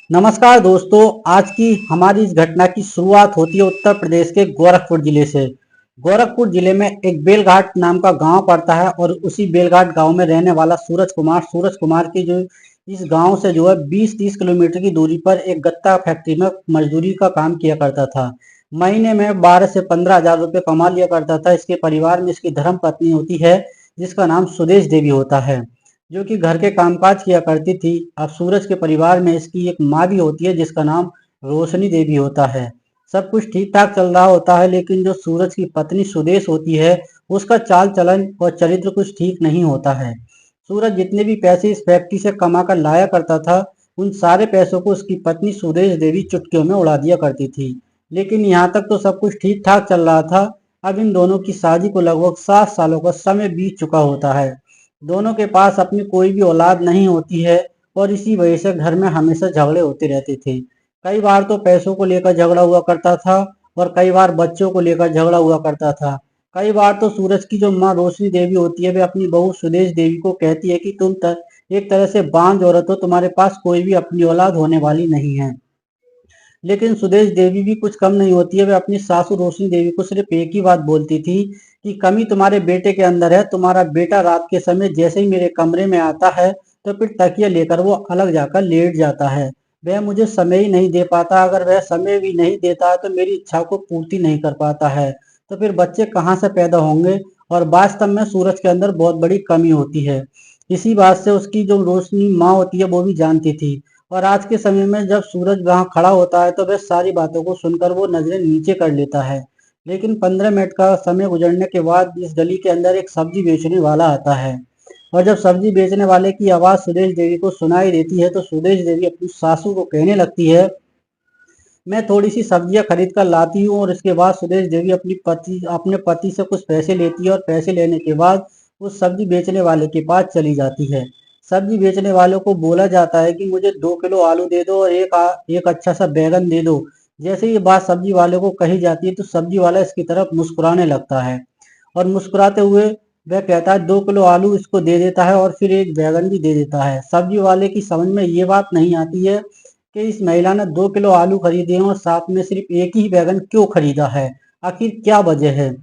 नमस्कार दोस्तों। आज की हमारी इस घटना की शुरुआत होती है उत्तर प्रदेश के गोरखपुर जिले से। गोरखपुर जिले में एक बेलघाट नाम का गांव पड़ता है और उसी बेलघाट गांव में रहने वाला सूरज कुमार की जो इस गांव से जो है 20-30 किलोमीटर की दूरी पर एक गत्ता फैक्ट्री में मजदूरी का काम किया करता था। महीने में 12 से 15 हजार रुपये कमा लिया करता था। इसके परिवार में इसकी धर्म पत्नी होती है जिसका नाम सुदेश देवी होता है, जो कि घर के कामकाज किया करती थी। अब सूरज के परिवार में इसकी एक माँ भी होती है जिसका नाम रोशनी देवी होता है। सब कुछ ठीक ठाक चल रहा होता है, लेकिन जो सूरज की पत्नी सुदेश होती है उसका चाल चलन और चरित्र कुछ ठीक नहीं होता है। सूरज जितने भी पैसे इस फैक्ट्री से कमा कर लाया करता था, उन सारे पैसों को उसकी पत्नी सुदेश देवी चुटकियों में उड़ा दिया करती थी। लेकिन यहाँ तक तो सब कुछ ठीक ठाक चल रहा था। अब इन दोनों की शादी को लगभग 7 सालों का समय बीत चुका होता है। दोनों के पास अपनी कोई भी औलाद नहीं होती है और इसी वजह से घर में हमेशा झगड़े होते रहते थे। कई बार तो पैसों को लेकर झगड़ा हुआ करता था और कई बार बच्चों को लेकर झगड़ा हुआ करता था। कई बार तो सूरज की जो माँ रोशनी देवी होती है वे अपनी बहू सुदेश देवी को कहती है कि एक तरह से बांझ औरत हो, तुम्हारे पास कोई भी अपनी औलाद होने वाली नहीं है। लेकिन सुदेश देवी भी कुछ कम नहीं होती है। वे अपनी सासू रोशनी देवी को सिर्फ एक ही बात बोलती थी कि कमी तुम्हारे बेटे के अंदर है। तुम्हारा बेटा रात के समय जैसे ही मेरे कमरे में आता है तो फिर तकिया लेकर वो अलग जाकर लेट जाता है। वह मुझे समय ही नहीं दे पाता। अगर वह समय भी नहीं देता है तो मेरी इच्छा को पूर्ति नहीं कर पाता है। तो फिर बच्चे कहाँ से पैदा होंगे। और वास्तव में सूरज के अंदर बहुत बड़ी कमी होती है। इसी बात से उसकी जो रोशनी माँ होती है वो भी जानती थी। और आज के समय में जब सूरज वहां खड़ा होता है तो वह सारी बातों को सुनकर वो नजरें नीचे कर लेता है। लेकिन 15 मिनट का समय गुजरने के बाद इस गली के अंदर एक सब्जी बेचने वाला आता है। और जब सब्जी बेचने वाले की आवाज सुदेश देवी को सुनाई देती है तो सुदेश देवी अपनी सासू को कहने लगती है, मैं थोड़ी सी सब्जियां खरीद कर लाती हूँ। और इसके बाद सुदेश देवी अपने पति से कुछ पैसे लेती है और पैसे लेने के बाद उस सब्जी बेचने वाले के पास चली जाती है। सब्जी बेचने वालों को बोला जाता है कि मुझे 2 किलो आलू दे दो और एक अच्छा सा बैगन दे दो। जैसे ये बात सब्जी वाले को कही जाती है तो सब्जी वाला इसकी तरफ मुस्कुराने लगता है और मुस्कुराते हुए वह कहता है 2 किलो आलू इसको दे देता है और फिर एक बैगन भी दे देता है। सब्जी वाले की समझ में ये बात नहीं आती है कि इस महिला ने 2 किलो आलू खरीदे हैं और साथ में सिर्फ एक ही बैगन क्यों खरीदा है। आखिर क्या वजह है।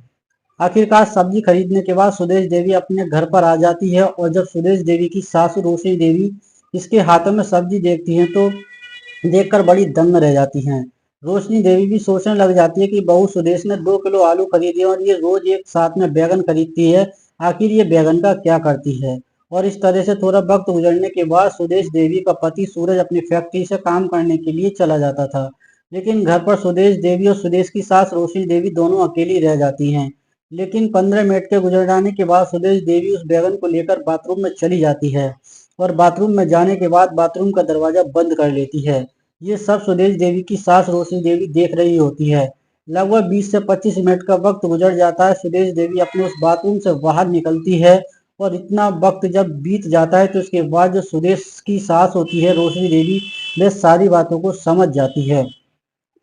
आखिरकार सब्जी खरीदने के बाद सुदेश देवी अपने घर पर आ जाती है और जब सुदेश देवी की सासू रोशनी देवी इसके हाथों में सब्जी देखती हैं तो देखकर बड़ी दंग रह जाती हैं। रोशनी देवी भी सोचने लग जाती है कि बहू सुदेश ने 2 किलो आलू खरीदे और ये रोज एक साथ में बैगन खरीदती है। आखिर ये बैगन का क्या करती है। और इस तरह से थोड़ा वक्त गुजरने के बाद सुदेश देवी का पति सूरज अपनी फैक्ट्री से काम करने के लिए चला जाता था। लेकिन घर पर सुदेश देवी और सुदेश की सास रोशनी देवी दोनों अकेली रह जाती हैं। लेकिन 15 मिनट के गुजर जाने के बाद सुदेश देवी उस बैगन को लेकर बाथरूम में चली जाती है और बाथरूम में जाने के बाद बाथरूम का दरवाजा बंद कर लेती है। ये सब सुदेश देवी की सास रोशनी देवी देख रही होती है। लगभग 20 से 25 मिनट का वक्त गुजर जाता है। सुदेश देवी अपने उस बाथरूम से बाहर निकलती है और इतना वक्त जब बीत जाता है तो उसके बाद जो सुदेश की सास होती है रोशनी देवी, वह सारी बातों को समझ जाती है।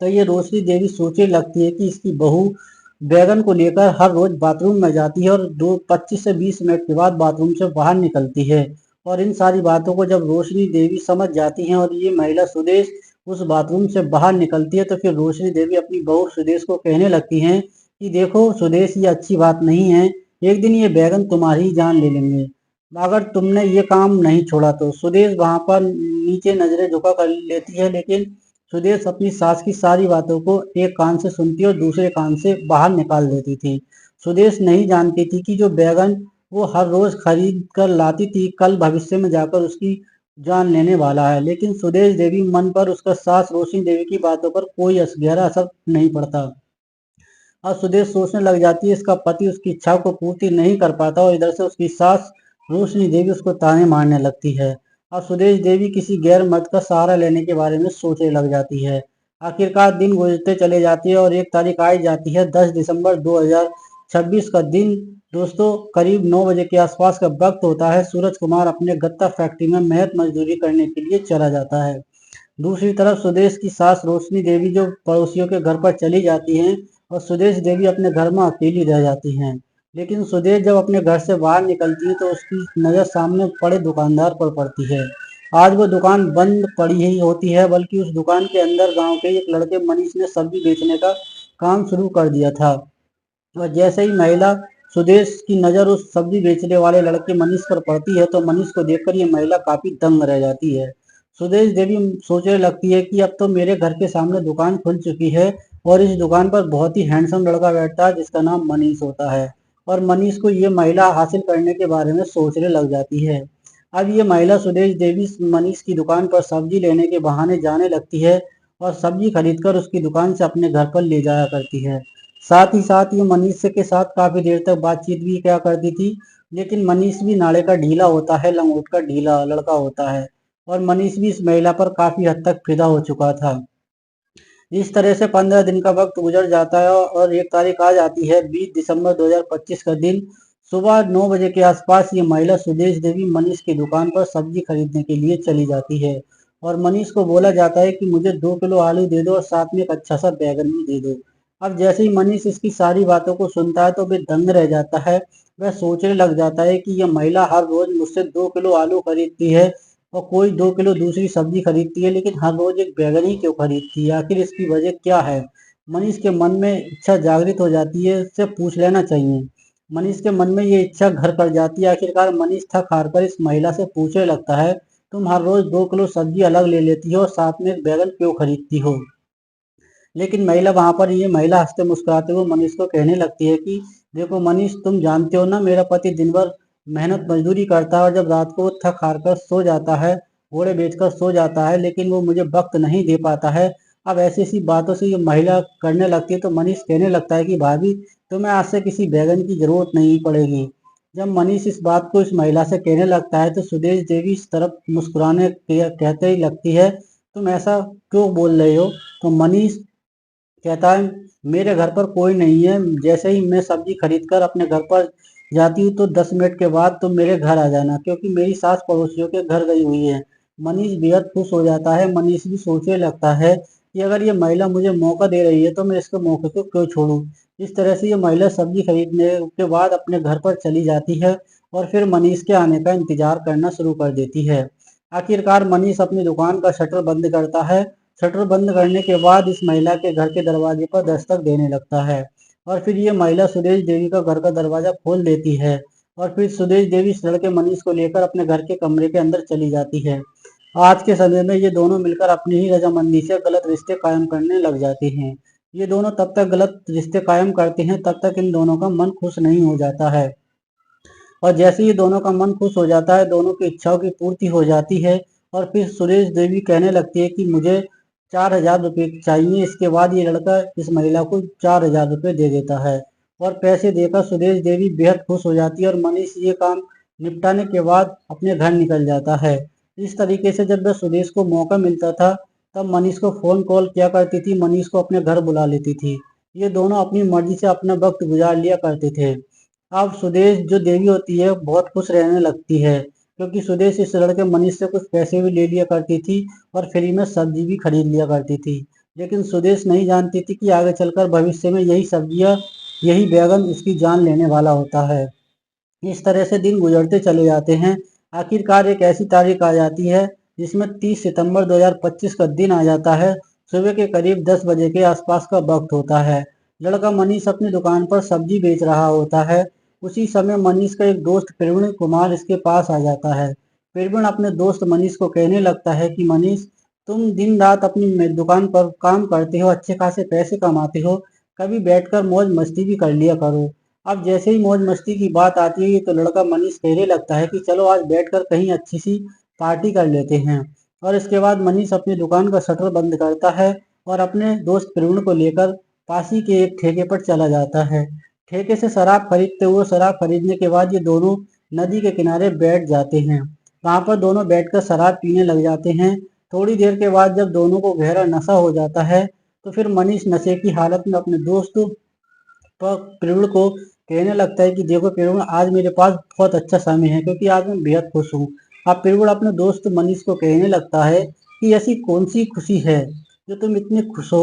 तो ये रोशनी देवी सोचने लगती है कि इसकी बहू बैगन को लेकर हर रोज बाथरूम में जाती है और 25 से 20 मिनट के बाद बाथरूम से बाहर निकलती है। और इन सारी बातों को जब रोशनी देवी समझ जाती हैं और ये महिला सुदेश उस बाथरूम से बाहर निकलती है तो फिर रोशनी देवी अपनी बहू सुदेश को कहने लगती हैं कि देखो सुदेश, ये अच्छी बात नहीं है। एक दिन ये बैगन तुम्हारी ही जान ले लेंगे अगर तुमने ये काम नहीं छोड़ा तो। सुदेश वहां पर नीचे नजरें झुका कर लेती है, लेकिन सुदेश अपनी सास की सारी बातों को एक कान से सुनती और दूसरे कान से बाहर निकाल देती थी। सुदेश नहीं जानती थी कि जो बैगन वो हर रोज खरीद कर लाती थी कल भविष्य में जाकर उसकी जान लेने वाला है। लेकिन सुदेश देवी मन पर उसका सास रोशनी देवी की बातों पर कोई गहरा असर नहीं पड़ता। अब सुदेश सोचने लग जाती है इसका पति उसकी इच्छा को पूर्ति नहीं कर पाता और इधर से उसकी सास रोशनी देवी उसको ताने मारने लगती है। अब सुदेश देवी किसी गैर मर्द का सहारा लेने के बारे में सोचने लग जाती है। आखिरकार दिन गुजरते चले जाती है और एक तारीख आई जाती है 10 दिसंबर 2026 का दिन। दोस्तों, करीब 9 बजे के आसपास का वक्त होता है। सूरज कुमार अपने गत्ता फैक्ट्री में मेहनत मजदूरी करने के लिए चला जाता है। दूसरी तरफ सुदेश की सास रोशनी देवी जो पड़ोसियों के घर पर चली जाती हैं और सुदेश देवी अपने घर में अकेली रह जाती हैं। लेकिन सुदेश जब अपने घर से बाहर निकलती है तो उसकी नज़र सामने पड़े दुकानदार पर पड़ती है। आज वो दुकान बंद पड़ी ही होती है, बल्कि उस दुकान के अंदर गांव के एक लड़के मनीष ने सब्जी बेचने का काम शुरू कर दिया था। और जैसे ही महिला सुदेश की नज़र उस सब्जी बेचने वाले लड़के मनीष पर पड़ती है तो मनीष को देखकर ये महिला काफी दंग रह जाती है। सुदेश देवी सोचने लगती है कि अब तो मेरे घर के सामने दुकान खुल चुकी है और इस दुकान पर बहुत ही हैंडसम लड़का बैठता है जिसका नाम मनीष होता है। और मनीष को ये महिला हासिल करने के बारे में सोचने लग जाती है। अब ये महिला सुदेश देवी मनीष की दुकान पर सब्जी लेने के बहाने जाने लगती है और सब्जी खरीदकर उसकी दुकान से अपने घर पर ले जाया करती है। साथ ही साथ ये मनीष के साथ काफी देर तक बातचीत भी क्या करती थी, लेकिन मनीष भी नाले का ढीला होता है, लंगोट का ढीला लड़का होता है और मनीष भी इस महिला पर काफी हद तक फिदा हो चुका था। इस तरह से 15 दिन का वक्त गुजर जाता है और एक तारीख आ जाती है 20 दिसंबर 2025 का दिन। सुबह 9 बजे के आसपास ये महिला सुदेश देवी मनीष की दुकान पर सब्जी खरीदने के लिए चली जाती है और मनीष को बोला जाता है कि मुझे 2 किलो आलू दे दो और साथ में एक अच्छा सा बैगन भी दे दो। अब जैसे ही मनीष इसकी सारी बातों को सुनता है तो वे दंग रह जाता है। वह सोचने लग जाता है कि यह महिला हर रोज मुझसे 2 किलो आलू खरीदती है और कोई 2 किलो दूसरी सब्जी खरीदती है, लेकिन हर रोज एक बैगन ही क्यों खरीदती है? आखिर इसकी वजह क्या है? मनीष के मन में इच्छा जागृत हो जाती है, इससे पूछ लेना चाहिए। मनीष के मन में ये इच्छा घर कर जाती है। आखिरकार मनीष थक हार कर इस महिला से पूछने लगता है, तुम हर रोज 2 किलो सब्जी अलग ले लेती हो और साथ में एक बैगन क्यों खरीदती हो? लेकिन महिला वहां पर ये महिला हंसते मुस्कुराते हुए मनीष को कहने लगती है कि देखो मनीष, तुम जानते हो ना, मेरा पति दिन भर मेहनत मजदूरी करता है और जब रात को वो थक हार कर सो जाता है, घोड़े बेचकर सो जाता है, लेकिन वो मुझे वक्त नहीं दे पाता है। अब ऐसी ऐसी बातों से ये महिला करने लगती है तो मनीष कहने लगता है कि भाभी, तुम्हें आज से किसी बैगन की जरूरत नहीं पड़ेगी। जब मनीष इस बात को इस महिला से कहने लगता है तो सुदेश देवी इस तरफ मुस्कुराने कहते ही लगती है, तुम ऐसा क्यों बोल रहे हो? तो मनीष कहता है, मेरे घर पर कोई नहीं है, जैसे ही मैं सब्जी खरीद कर अपने घर पर जाती हूँ तो 10 मिनट के बाद तुम मेरे घर आ जाना, क्योंकि मेरी सास पड़ोसियों के घर गई हुई है। मनीष बेहद खुश हो जाता है। मनीष भी सोचने लगता है कि अगर ये महिला मुझे मौका दे रही है तो मैं इसके मौके को क्यों छोड़ूं। इस तरह से ये महिला सब्जी खरीदने के बाद अपने घर पर चली जाती है और फिर मनीष के आने का इंतजार करना शुरू कर देती है। आखिरकार मनीष अपनी दुकान का शटर बंद करता है। शटर बंद करने के बाद इस महिला के घर के दरवाजे पर दस्तक देने लगता है और फिर ये महिला सुदेश देवी का घर का दरवाजा खोल देती है और फिर सुदेश देवी इस लड़के मनीष को लेकर अपने घर के कमरे के अंदर चली जाती है। आज के समय में ये दोनों मिलकर अपनी ही रजामंदी से गलत रिश्ते कायम करने लग जाते हैं। ये दोनों तब तक गलत रिश्ते कायम करते हैं तब तक इन दोनों का मन खुश नहीं हो जाता है और जैसे ही दोनों का मन खुश हो जाता है, दोनों की इच्छाओं की पूर्ति हो जाती है और फिर सुरेश देवी कहने लगती है कि मुझे 4,000 रुपये चाहिए। इसके बाद ये लड़का इस महिला को 4,000 रुपये दे देता है और पैसे देकर सुरेश देवी बेहद खुश हो जाती है और मनीष ये काम निपटाने के बाद अपने घर निकल जाता है। इस तरीके से जब वह सुदेश को मौका मिलता था तब मनीष को फोन कॉल किया करती थी, मनीष को अपने घर बुला लेती थी। ये दोनों अपनी मर्जी से अपना वक्त गुजार लिया करते थे। अब सुदेश जो देवी होती है बहुत खुश रहने लगती है, क्योंकि सुदेश इस लड़के मनीष से कुछ पैसे भी ले लिया करती थी और फ्री में सब्जी भी खरीद लिया करती थी। लेकिन सुदेश नहीं जानती थी कि आगे चलकर भविष्य में यही सब्जियां, यही बैगन इसकी जान लेने वाला होता है। इस तरह से दिन गुजरते चले जाते हैं। आखिरकार एक ऐसी तारीख आ जाती है जिसमें 30 सितंबर 2025 का दिन आ जाता है। सुबह के करीब 10 बजे के आसपास का वक्त होता है। लड़का मनीष अपनी दुकान पर सब्जी बेच रहा होता है। उसी समय मनीष का एक दोस्त प्रवीण कुमार इसके पास आ जाता है। प्रवीण अपने दोस्त मनीष को कहने लगता है कि मनीष, तुम दिन रात अपनी दुकान पर काम करते हो, अच्छे खासे पैसे कमाते हो, कभी बैठकर मौज मस्ती भी कर लिया करो। अब जैसे ही मौज मस्ती की बात आती है तो लड़का मनीष कहने लगता है कि चलो आज बैठकर कहीं अच्छी सी पार्टी कर लेते हैं। और इसके बाद मनीष अपनी दुकान का शटर बंद करता है और अपने दोस्त प्रवीण को लेकर पास ही के एक ठेके पर चला जाता है। ठेके से शराब खरीदते हुए शराब खरीदने के बाद ये दोनों नदी के किनारे बैठ जाते हैं। वहां पर दोनों बैठकर शराब पीने लग जाते हैं। थोड़ी देर के बाद जब दोनों को गहरा नशा हो जाता है तो फिर मनीष नशे की हालत में अपने दोस्त पर प्रवीण को कहने लगता है कि देखो प्रवीण, आज मेरे पास बहुत अच्छा समय है क्योंकि आज मैं बेहद खुश हूँ। अब प्रवीण अपने दोस्त मनीष को कहने लगता है कि ऐसी कौन सी खुशी है जो तुम इतने खुश हो।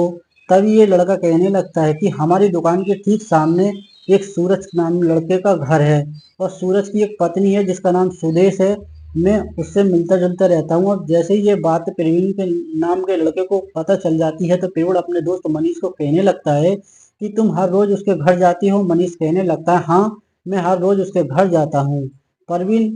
तभी ये लड़का कहने लगता है कि हमारी दुकान के ठीक सामने एक सूरज नाम लड़के का घर है और सूरज की एक पत्नी है जिसका नाम सुदेश है। मैं उससे मिलता जुलता रहता हूँ। और जैसे ही ये बात प्रवीण के नाम के लड़के को पता चल जाती है तो प्रवीण अपने दोस्त मनीष को कहने लगता है कि तुम हर रोज उसके घर जाती हो। मनीष कहने लगता है हाँ, मैं हर रोज उसके घर जाता हूँ। प्रवीण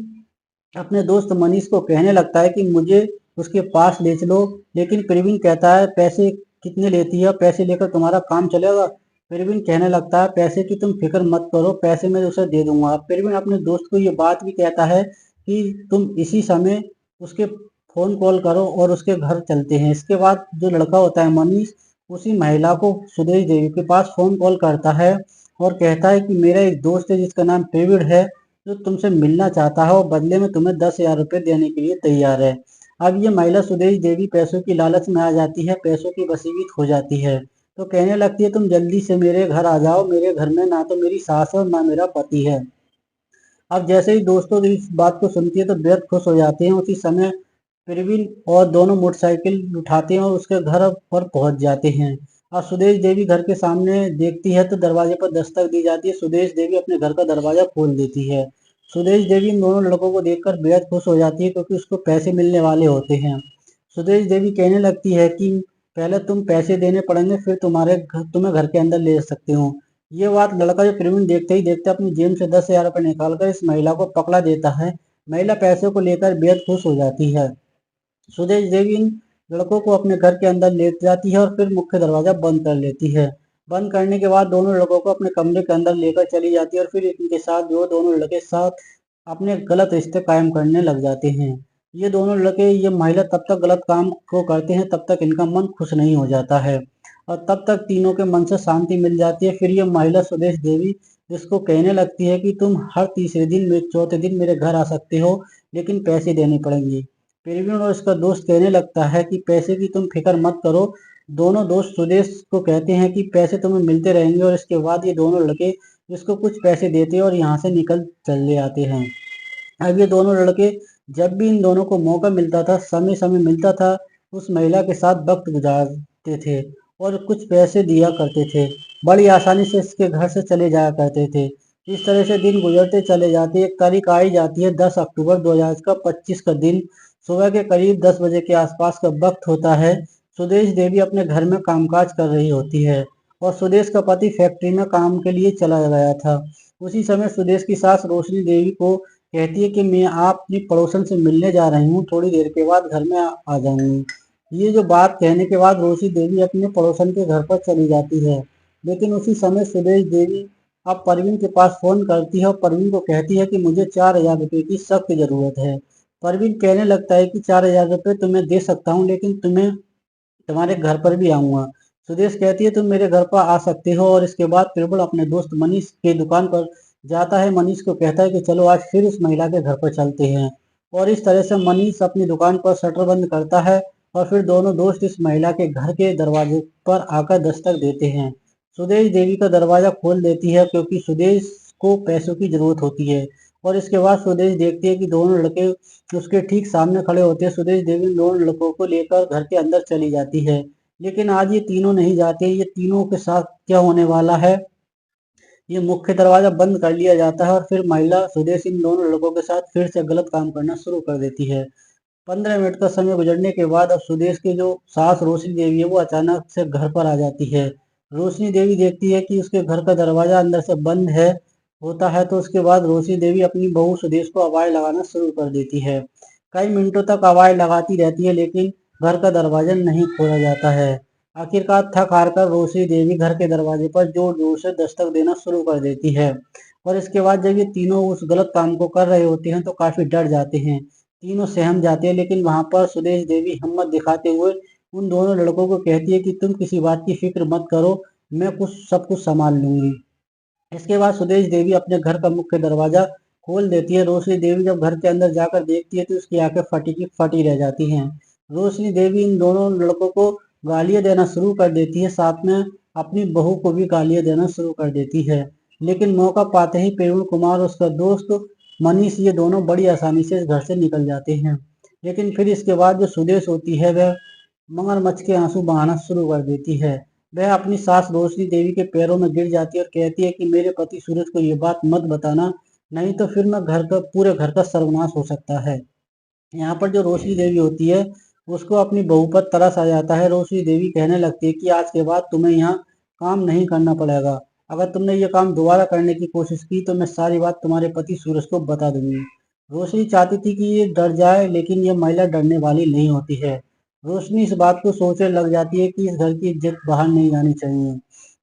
अपने दोस्त मनीष को कहने लगता है कि मुझे उसके पास ले चलो, लेकिन प्रवीण कहता है पैसे कितने लेती है, पैसे लेकर तुम्हारा काम चलेगा। प्रवीण कहने लगता है पैसे की तुम फिक्र मत करो, पैसे मैं उसे दे दूंगा। प्रवीण अपने दोस्त को ये बात भी कहता है कि तुम इसी समय उसके फोन कॉल करो और उसके घर चलते हैं। इसके बाद जो लड़का होता है मनीष उसी महिला को सुदेश देवी के पास फोन कॉल करता है और कहता है कि मेरा एक दोस्त है जिसका नाम प्रवीण है, जो तुमसे मिलना चाहता है और बदले में तुम्हें 10,000 रुपये देने के लिए तैयार है। अब ये महिला सुदेश देवी पैसों की लालच में आ जाती है, पैसों की वशीभूत हो जाती है। तो कहने लगती है तुम जल्दी से मेरे घर आ जाओ, मेरे घर में ना तो मेरी सास है और ना मेरा पति है। अब जैसे ही दोस्तों इस बात को सुनती है तो बेहद खुश हो जाते हैं। उसी समय प्रवीण और दोनों मोटरसाइकिल उठाते हैं और उसके घर पर पहुंच जाते हैं। और सुदेश देवी घर के सामने देखती है तो दरवाजे पर दस्तक दी जाती है। सुदेश देवी अपने घर का दरवाजा खोल देती है। सुदेश देवी इन दोनों लड़कों को देखकर बेहद खुश हो जाती है क्योंकि उसको पैसे मिलने वाले होते हैं। सुदेश देवी कहने लगती है कि पहले तुम पैसे देने पड़ेंगे, फिर तुम्हें घर के अंदर ले सकते हो। ये बात लड़का जो प्रवीण देखते ही देखते अपनी जेब से 10,000 रुपये निकालकर इस महिला को पकड़ा देता है। महिला पैसे को लेकर बेहद खुश हो जाती है। सुदेश देवी इन लड़कों को अपने घर के अंदर ले जाती है और फिर मुख्य दरवाजा बंद कर लेती है। बंद करने के बाद दोनों लड़कों को अपने कमरे के अंदर लेकर चली जाती है और फिर इनके साथ जो दोनों लड़के साथ अपने गलत रिश्ते कायम करने लग जाते हैं। ये दोनों लड़के ये महिला तब तक गलत काम को करते हैं तब तक इनका मन खुश नहीं हो जाता है और तब तक तीनों के मन से शांति मिल जाती है। फिर ये महिला सुदेश देवी इसको कहने लगती है कि तुम हर तीसरे दिन चौथे दिन मेरे घर आ सकते हो, लेकिन पैसे देने पड़ेंगे। प्रवीण और उसका दोस्त कहने लगता है कि पैसे की तुम फिक्र मत करो। दोनों दोस्त सुदेश को कहते हैं कि पैसे तुम्हें मिलते रहेंगे और इसके बाद ये दोनों लड़के इसको कुछ पैसे देते हैं और यहाँ से निकल चले आते हैं। अब ये दोनों लड़के जब भी इन दोनों को मौका मिलता था, समय समय मिलता था, उस महिला के साथ वक्त गुजारते थे और कुछ पैसे दिया करते थे। बड़ी आसानी से इसके घर से चले जाया करते थे। इस तरह से दिन गुजरते चले जाते। एक तारीख आई जाती है 10 अक्टूबर 2025 का दिन। सुबह के करीब 10 बजे के आसपास का वक्त होता है। सुदेश देवी अपने घर में कामकाज कर रही होती है और सुदेश का पति फैक्ट्री में काम के लिए चला गया था। उसी समय सुदेश की सास रोशनी देवी को कहती है कि मैं आप अपनी पड़ोसन से मिलने जा रही हूँ, थोड़ी देर के बाद घर में आ जाऊंगी। ये जो बात कहने के बाद रोशनी देवी अपने पड़ोसन के घर पर चली जाती है। लेकिन उसी समय सुदेश देवी अब परवीन के पास फोन करती है और परवीन को कहती है कि मुझे 4,000 रुपये की सख्त जरूरत है। परवीन कहने लगता है कि 4,000 रुपये तुम्हें दे सकता हूँ, लेकिन तुम्हें तुम्हारे घर पर भी आऊंगा। सुदेश कहती है तुम मेरे घर पर आ सकते हो। और इसके बाद प्रबल अपने दोस्त मनीष के दुकान पर जाता है। मनीष को कहता है कि चलो आज फिर उस महिला के घर पर चलते हैं। और इस तरह से मनीष अपनी दुकान पर शटर बंद करता है और फिर दोनों दोस्त इस महिला के घर के दरवाजे पर आकर दस्तक देते हैं। सुदेश देवी का दरवाजा खोल देती है क्योंकि सुदेश को पैसों की जरूरत होती है। और इसके बाद सुदेश देखती है कि दोनों लड़के उसके ठीक सामने खड़े होते हैं। सुदेश देवी दोनों लड़कों को लेकर घर के अंदर चली जाती है। लेकिन आज ये तीनों नहीं जाते। ये तीनों के साथ क्या होने वाला है, ये मुख्य दरवाजा बंद कर लिया जाता है और फिर महिला सुदेश इन दोनों लड़कों के साथ फिर से गलत काम करना शुरू कर देती है। 15 मिनट का समय गुजरने के बाद अब सुदेश की जो सास रोशनी देवी है वो अचानक से घर पर आ जाती है। रोशनी देवी देखती है कि उसके घर का दरवाजा अंदर से बंद है होता है। तो उसके बाद रोशनी देवी अपनी बहू सुदेश को आवाज लगाना शुरू कर देती है। कई मिनटों तक आवाज लगाती रहती है लेकिन घर का दरवाजा नहीं खोला जाता है। आखिरकार थक हार कर रोशनी देवी घर के दरवाजे पर जोर जोर से दस्तक देना शुरू कर देती है। और इसके बाद जब ये तीनों उस गलत काम को कर रहे होते हैं तो काफी डर जाते हैं। तीनों सहम जाते हैं। लेकिन वहां पर सुदेश देवी हिम्मत दिखाते हुए उन दोनों लड़कों को कहती है कि तुम किसी बात की फिक्र मत करो, मैं सब कुछ संभाल लूंगी। इसके बाद सुदेश देवी अपने घर का मुख्य दरवाजा खोल देती है। रोशनी देवी जब घर के अंदर जाकर देखती है तो उसकी आंखें फटी की फटी रह जाती हैं। रोशनी देवी इन दोनों लड़कों को गालियां देना शुरू कर देती है, साथ में अपनी बहू को भी गालियां देना शुरू कर देती है। लेकिन मौका पाते ही प्रवीण कुमार और उसका दोस्त मनीष ये दोनों बड़ी आसानी से इस घर से निकल जाते हैं। लेकिन फिर इसके बाद जो सुदेश होती है वह मगरमच्छ के आंसू बहाना शुरू कर देती है। वह अपनी सास रोशनी देवी के पैरों में गिर जाती है और कहती है कि मेरे पति सूरज को ये बात मत बताना, नहीं तो फिर मैं पूरे घर का सर्वनाश हो सकता है। यहाँ पर जो रोशनी देवी होती है उसको अपनी बहू पर तरस आ जाता है। रोशनी देवी कहने लगती है कि आज के बाद तुम्हें यहाँ काम नहीं करना पड़ेगा। अगर तुमने ये काम दोबारा करने की कोशिश की तो मैं सारी बात तुम्हारे पति सूरज को बता दूंगी। रोशनी चाहती थी कि ये डर जाए, लेकिन ये महिला डरने वाली नहीं होती है। रोशनी इस बात को सोचने लग जाती है कि इस घर की इज्जत बाहर नहीं जानी चाहिए।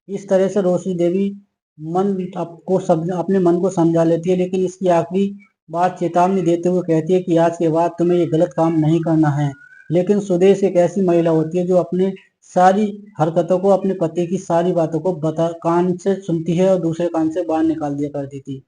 इस तरह से रोशनी देवी मन आपको अपने मन को समझा लेती है, लेकिन इसकी आखिरी बात चेतावनी देते हुए कहती है कि आज के बाद तुम्हें ये गलत काम नहीं करना है। लेकिन सुदेश एक ऐसी महिला होती है जो अपने सारी हरकतों को, अपने पति की सारी बातों को बता कान से सुनती है और दूसरे कान से बाहर निकाल दिया करती थी।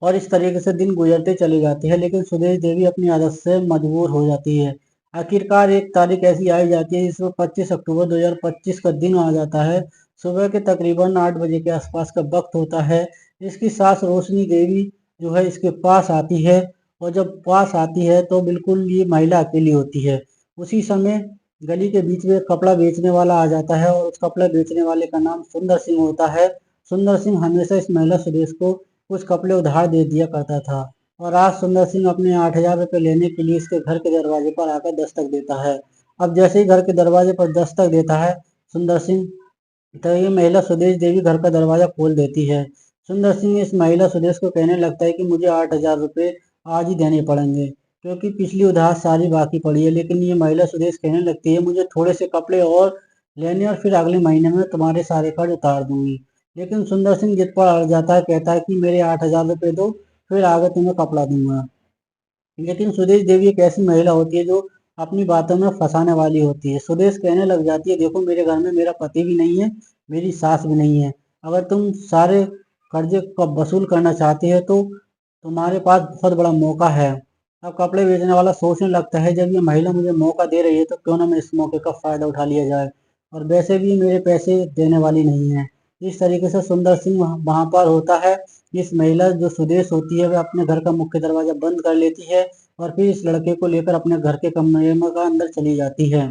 और इस तरीके से दिन गुजरते चले जाते हैं, लेकिन सुदेश देवी अपनी आदत से मजबूर हो जाती है। आखिरकार एक तारीख ऐसी आई जाती है जिसमें 25 अक्टूबर 2025 का दिन आ जाता है। सुबह के तकरीबन 8 बजे के आसपास का वक्त होता है। इसकी सास रोशनी देवी जो है इसके पास आती है, और जब पास आती है तो बिल्कुल ये महिला अकेली होती है। उसी समय गली के बीच में एक कपड़ा बेचने वाला आ जाता है, और उस कपड़ा बेचने वाले का नाम सुंदर सिंह होता है। सुंदर सिंह हमेशा इस महिला सुदेश को कुछ कपड़े उधार दे दिया करता था, और आज सुंदर सिंह अपने 8,000 रुपये लेने के लिए इसके घर के दरवाजे पर आकर दस्तक देता है। अब जैसे ही घर के दरवाजे पर दस्तक देता है सुंदर सिंह, तो ये महिला सुदेश देवी घर का दरवाजा खोल देती है। सुंदर सिंह इस महिला सुदेश को कहने लगता है कि मुझे 8,000 रुपये आज ही देने पड़ेंगे, क्योंकि पिछली उधार सारी बाकी पड़ी है। लेकिन ये महिला सुदेश कहने लगती है मुझे थोड़े से कपड़े और लेने, और फिर अगले महीने में तुम्हारे सारे कर्ज उतार दूंगी। लेकिन सुंदर सिंह जिद पर अड़ जाता है, कहता है कि मेरे 8,000 रुपये दो, फिर आगे तुम्हें कपड़ा दूंगा। लेकिन सुदेश देवी एक ऐसी महिला होती है जो अपनी बातों में फंसाने वाली होती है। सुदेश कहने लग जाती है देखो मेरे घर में मेरा पति भी नहीं है, मेरी सास भी नहीं है। अगर तुम सारे कर्जे को वसूल करना चाहते हो तो तुम्हारे पास बहुत बड़ा मौका है। अब कपड़े बेचने वाला सोचने लगता है जब ये महिला मुझे मौका दे रही है तो क्यों ना मैं इस मौके का फायदा उठा लिया जाए, और वैसे भी मेरे पैसे देने वाली नहीं है। इस तरीके से सुंदर सिंह वहां पर होता है। इस महिला जो सुदेश होती है वह अपने घर का मुख्य दरवाजा बंद कर लेती है, और फिर इस लड़के को लेकर अपने घर के कमरे में का अंदर चली जाती है।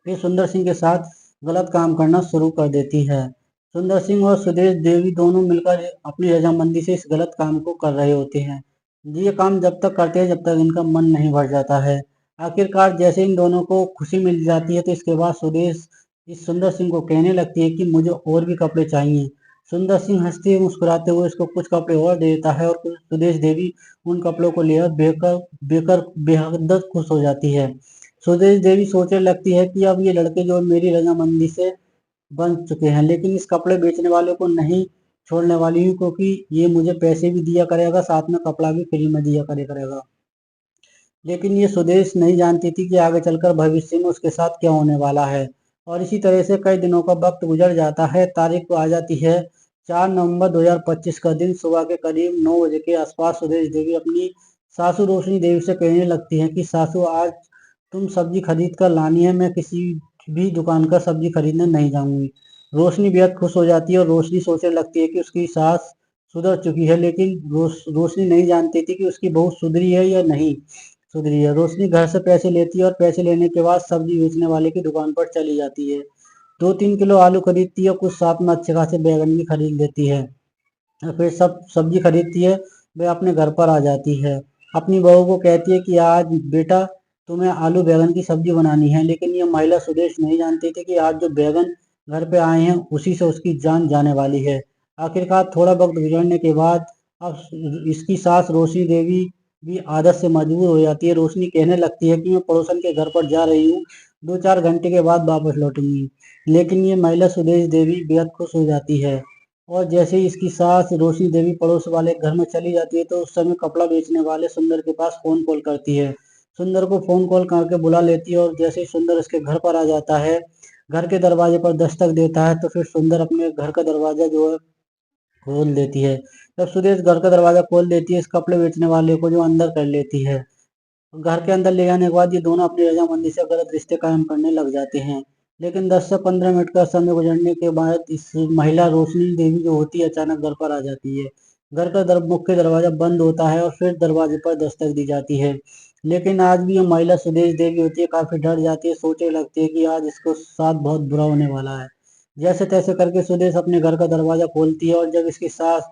फिर सुंदर सिंह के साथ गलत काम करना शुरू कर देती है। सुंदर सिंह और सुदेश देवी दोनों मिलकर अपनी रजामंदी से इस गलत काम को कर रहे होते हैं। ये काम जब तक करते हैं जब तक इनका मन नहीं भर जाता है। आखिरकार जैसे इन दोनों को खुशी मिल जाती है तो इसके बाद सुदेश इस सुंदर सिंह को कहने लगती है कि मुझे और भी कपड़े चाहिए। सुंदर सिंह हंसते मुस्कुराते हुए इसको कुछ कपड़े और दे देता है, और सुदेश देवी उन कपड़ों को लेकर बेकर बेकर बेहद खुश हो जाती है। सुदेश देवी सोचने लगती है कि अब ये लड़के जो मेरी रजामंदी से बन चुके हैं, लेकिन इस कपड़े बेचने वाले को नहीं छोड़ने वाली हूँ, क्योंकि ये मुझे पैसे भी दिया करेगा, साथ में कपड़ा भी फ्री में दिया करेगा। लेकिन ये सुदेश नहीं जानती थी कि आगे चलकर भविष्य में उसके साथ क्या होने वाला है। और इसी तरह से कई दिनों का वक्त गुजर जाता है। तारीख आ जाती है 4 नवंबर 2025 का दिन। सुबह के करीब 9 बजे के आसपास सुदेश देवी अपनी सासू रोशनी देवी से कहने लगती है कि सासू आज तुम सब्जी खरीद कर लानी है, मैं किसी भी दुकान का सब्जी खरीदने नहीं जाऊंगी। रोशनी बेहद खुश हो जाती है, और रोशनी सोचने लगती है कि उसकी सास सुधर चुकी है, लेकिन रोशनी नहीं जानती थी कि उसकी बहू सुधरी है या नहीं सुधरी है। रोशनी घर से पैसे लेती है, और पैसे लेने के बाद सब्जी बेचने वाले की दुकान पर चली जाती है। 2-3 किलो आलू खरीदती है, कुछ साथ में अच्छे खासे बैगन भी खरीद लेती है, और फिर सब सब्जी खरीदती है। वह अपने घर पर आ जाती है। अपनी बहू को कहती है कि आज बेटा तुम्हें आलू बैगन की सब्जी बनानी है। लेकिन ये महिला सुदेश नहीं जानती थी कि आज जो बैगन घर पे आए हैं उसी से उसकी जान जाने वाली है। आखिरकार थोड़ा वक्त गुजरने के बाद अब इसकी सास रोशनी देवी भी आदत से मजबूर हो जाती है। रोशनी कहने लगती है कि मैं पड़ोसन के घर पर जा रही हूँ, 2-4 घंटे के बाद वापस लौटूंगी। लेकिन ये महिला सुदेश देवी बेहद खुश हो जाती है, और जैसे ही इसकी सास रोशनी देवी पड़ोस वाले घर में चली जाती है तो उस समय कपड़ा बेचने वाले सुंदर के पास फोन कॉल करती है। सुंदर को फोन कॉल करके बुला लेती है, और जैसे ही सुंदर उसके घर पर आ जाता है, घर के दरवाजे पर दस्तक देता है, तो फिर सुंदर अपने घर का दरवाजा जो है खोल देती है। जब सुदेश घर का दरवाजा खोल देती है, इस कपड़े बेचने वाले को जो अंदर कर लेती है। घर के अंदर ले जाने के बाद ये दोनों अपनी रजामंदी से गलत रिश्ते कायम करने लग जाते हैं। लेकिन 10 से 15 मिनट का समय गुजरने के बाद इस महिला रोशनी देवी जो होती है अचानक घर पर आ जाती है। घर का मुख्य दरवाजा बंद होता है, और फिर दरवाजे पर दस्तक दी जाती है। लेकिन आज भी ये महिला सुदेश देवी होती है काफी डर जाती है, सोचने लगती है कि आज इसको साथ बहुत बुरा होने वाला है। जैसे तैसे करके सुदेश अपने घर का दरवाजा खोलती है, और जब इसकी सास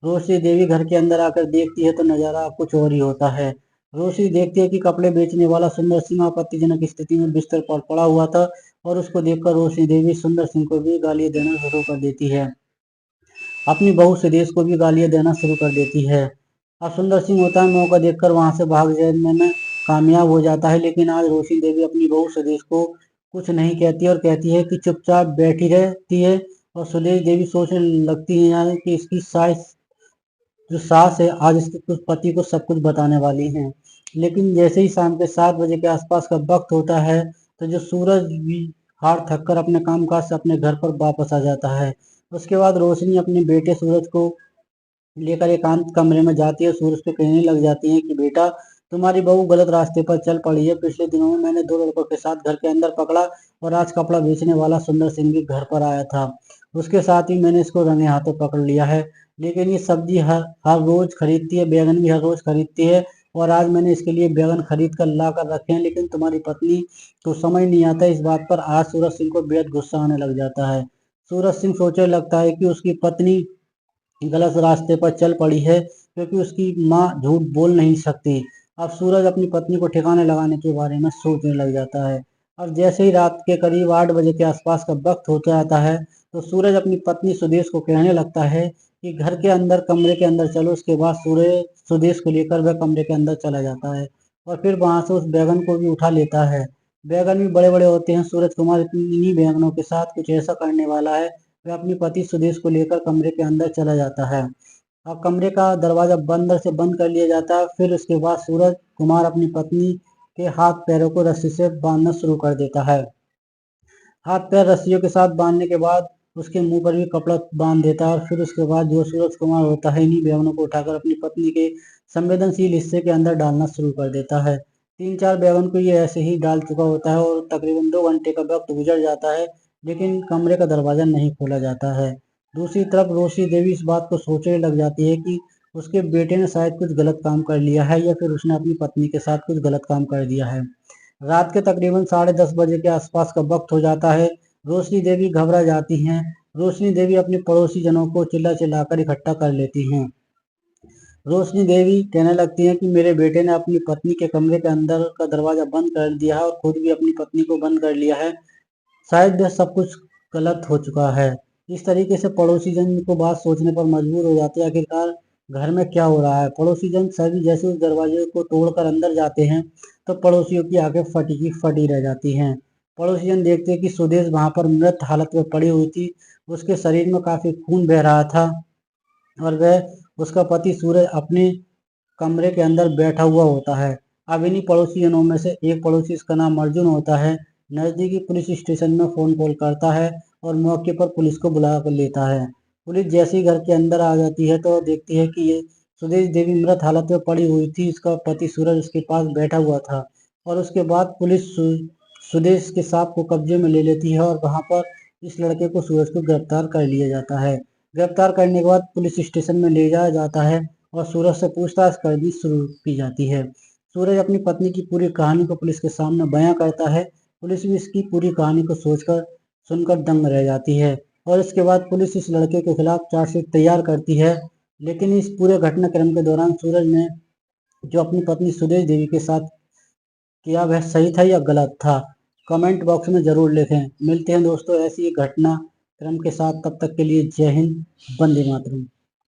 रोशनी देवी घर के अंदर आकर देखती है तो नजारा कुछ और ही होता है। रोशनी देखती है कि कपड़े बेचने वाला सुंदर सिंह आपत्तिजनक स्थिति में बिस्तर पर पड़ा हुआ था और उसको देखकर रोशनी देवी सुंदर सिंह को भी गालियां देना शुरू कर देती है। अपनी बहू सुदेश को भी गालियां देना शुरू कर देती है। अब सुंदर सिंह होता है मौका देखकर वहां से भाग जाने में कामयाब हो जाता है, लेकिन आज रोशनी देवी अपनी बहू सुदेश को कुछ नहीं कहती और कहती है कि चुपचाप बैठी रहती है। और सुदेश देवी सोचने लगती है यानी कि इसकी जो सास है आज इसके कुछ पति को सब कुछ बताने वाली हैं। लेकिन जैसे ही शाम के 7 बजे के आसपास का वक्त होता है तो जो सूरज भी हार थक कर अपने कामकाज से अपने घर पर वापस आ जाता है। उसके बाद रोशनी अपने बेटे सूरज को लेकर एकांत कमरे में जाती है। सूरज को कहने लग जाती है कि बेटा, तुम्हारी बहू गलत रास्ते पर चल पड़ी है। पिछले दिनों में मैंने 2 लड़कों के साथ घर के अंदर पकड़ा और आज कपड़ा बेचने वाला सुंदर सिंह भी घर पर आया था। उसके साथ ही मैंने इसको रंगे हाथों पकड़ लिया है। लेकिन ये सब्जी हर हर रोज खरीदती है, बैगन भी हर रोज खरीदती है और आज मैंने इसके लिए बैगन खरीद कर ला कर रखे हैं, लेकिन तुम्हारी पत्नी को समझ नहीं आता इस बात पर। आज सूरज सिंह को बेहद गुस्सा आने लग जाता है। सूरज सिंह सोचने लगता है कि उसकी पत्नी गलत रास्ते पर चल पड़ी है क्योंकि उसकी माँ झूठ बोल नहीं सकती। अब सूरज अपनी पत्नी को ठिकाने लगाने के बारे में सोचने लग जाता है। अब जैसे ही रात के करीब 8 बजे के आसपास का वक्त होता जाता है तो सूरज अपनी पत्नी सुदेश को कहने लगता है कि घर के अंदर कमरे के अंदर चलो। उसके बाद सूरज सुदेश को लेकर वह कमरे के अंदर चला जाता है और फिर वहां से उस बैगन को भी उठा लेता है। बैगन भी बड़े बड़े होते हैं। सूरज कुमार इन्हीं बैगनों के साथ कुछ ऐसा करने वाला है। वह अपनी पति सुदेश को लेकर कमरे के अंदर चला जाता है। अब कमरे का दरवाजा अंदर से बंद कर लिया जाता है। फिर उसके बाद सूरज कुमार अपनी पत्नी के हाथ पैरों को रस्सी से बांधना शुरू कर देता है। हाथ पैर रस्सियों के साथ बांधने के बाद उसके मुंह पर भी कपड़ा बांध देता है और फिर उसके बाद जो सूरज कुमार होता है इन्हीं बैगनों को उठाकर अपनी पत्नी के संवेदनशील हिस्से के अंदर डालना शुरू कर देता है। 3-4 बैगन को ये ऐसे ही डाल चुका होता है और तकरीबन 2 घंटे का वक्त गुजर जाता है, लेकिन कमरे का दरवाजा नहीं खोला जाता है। दूसरी तरफ रोशनी देवी इस बात को सोचने लग जाती है कि उसके बेटे ने शायद कुछ गलत काम कर लिया है या फिर उसने अपनी पत्नी के साथ कुछ गलत काम कर दिया है। रात के तकरीबन 10:30 बजे के आसपास का वक्त हो जाता है। रोशनी देवी घबरा जाती हैं। रोशनी देवी अपने पड़ोसी जनों को चिल्ला चिल्लाकर इकट्ठा कर लेती हैं। रोशनी देवी कहने लगती हैं कि मेरे बेटे ने अपनी पत्नी के कमरे के अंदर का दरवाजा बंद कर दिया है और खुद भी अपनी पत्नी को बंद कर लिया है। शायद वह सब कुछ गलत हो चुका है। इस तरीके से पड़ोसी जन को बात सोचने पर मजबूर हो जाते हैं आखिरकार घर में क्या हो रहा है। पड़ोसी जन सभी जैसे उस दरवाजे को तोड़कर अंदर जाते हैं तो पड़ोसियों की आंखें फटी की फटी रह जाती हैं। पड़ोसी जन देखते हैं कि सुदेश वहां पर मृत हालत में पड़ी हुई थी। उसके शरीर में काफी खून बह रहा था और वह उसका पति सूरज अपने कमरे के अंदर बैठा हुआ होता है। अब इन्हीं पड़ोसियों में से एक पड़ोसी, इसका नाम अर्जुन होता है, नजदीकी पुलिस स्टेशन में फोन कॉल करता है और मौके पर पुलिस को बुला कर लेता है। पुलिस जैसे ही घर के अंदर आ जाती है तो देखती है कि ये सुदेश देवी मृत हालत में पड़ी हुई थी। इसका पति सूरज उसके पास बैठा हुआ था और उसके बाद पुलिस सुदेश के सांप को कब्जे में ले लेती है और वहां पर इस लड़के को सूरज को गिरफ्तार कर लिया जाता है। गिरफ्तार करने के बाद पुलिस स्टेशन में ले जाया जाता है और सूरज से पूछताछ करनी शुरू की जाती है। सूरज अपनी पत्नी की पूरी कहानी को पुलिस के सामने बयां करता है। पुलिस भी इसकी पूरी कहानी को सुनकर दंग रह जाती है और इसके बाद पुलिस इस लड़के के खिलाफ चार्जशीट तैयार करती है। लेकिन इस पूरे घटनाक्रम के दौरान सूरज ने जो अपनी पत्नी सुदेश देवी के साथ किया वह सही था या गलत था, कमेंट बॉक्स में जरूर लिखें। मिलते हैं दोस्तों ऐसी घटना क्रम के साथ, तब तक के लिए जय हिंद, वंदे मातरम।